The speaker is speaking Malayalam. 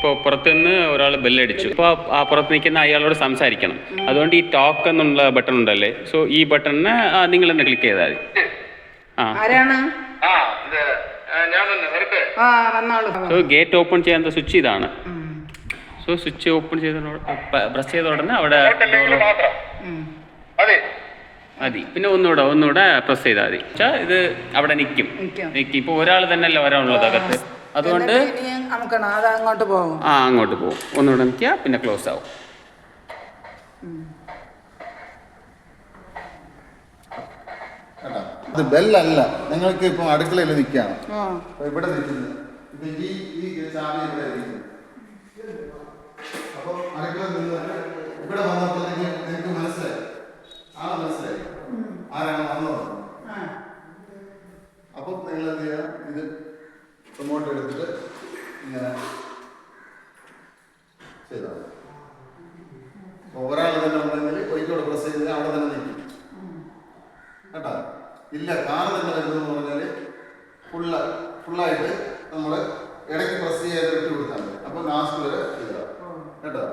ഇപ്പോൾ പുറത്തുനിന്ന് ഒരാൾ ബെല്ലടിച്ചു. അപ്പോൾ ആ പുറത്ത് നിൽക്കുന്ന അയാളോട് സംസാരിക്കണം. അതുകൊണ്ട് ഈ ടോക്ക് എന്നുള്ള ബട്ടൺ ഉണ്ടല്ലേ, സോ ഈ ബട്ടണിന് നിങ്ങൾ തന്നെ ക്ലിക്ക് ചെയ്താൽ മതി. ആരാണ്? സോ ഗേറ്റ് ഓപ്പൺ ചെയ്യാൻ സ്വിച്ച് ഇതാണ്. സോ സ്വിച്ച് ഓപ്പൺ ചെയ്ത പ്രസ് ചെയ്ത ഉടനെ അവിടെ മതി. പിന്നെ ഒന്നുകൂടെ പ്രസ് ചെയ്താൽ മതി. ഇത് അവിടെ നിൽക്കും. ഇപ്പോൾ ഒരാൾ തന്നെയല്ല വരാനുള്ളത് അകത്ത്. അതുകൊണ്ട് അങ്ങോട്ട് പോകും. അങ്ങോട്ട് പോകും. ഒന്നുകൂടെ നിൽക്കുക, പിന്നെ ക്ലോസ് ആവും. അത് ബെല്ലല്ല, നിങ്ങൾക്ക് ഇപ്പൊ അടുക്കളയിൽ നിൽക്കുകയാണ്, ഇവിടെ നിൽക്കുന്നത്. അപ്പൊ അടുക്കള നിന്ന് ഇവിടെ വന്നപ്പോൾ നിങ്ങൾക്ക് മനസ്സിലായി, മനസ്സിലായി ആരാണ് വന്നത്. അപ്പൊ നിങ്ങൾ എന്ത് ചെയ്യാം, ഇത് റിമോട്ട് എടുത്തിട്ട് ഇങ്ങനെ ചെയ്താൽ ഒരാൾ തന്നെ ഉണ്ടെങ്കിൽ ഒരിക്കലും പ്രസ് ചെയ്ത് അവിടെ തന്നെ നിൽക്കും കേട്ടോ. ഇല്ല, കാറ് തന്നെ വരുന്നതെന്ന് പറഞ്ഞാൽ ഫുള്ളായിട്ട് നമ്മൾ ഇടയ്ക്ക് പ്രസ് ചെയ്ത് ഇട്ട് കൊടുത്താൽ മതി. അപ്പോൾ ലാസ്റ്റ് വരെ ചെയ്താൽ കേട്ടോ.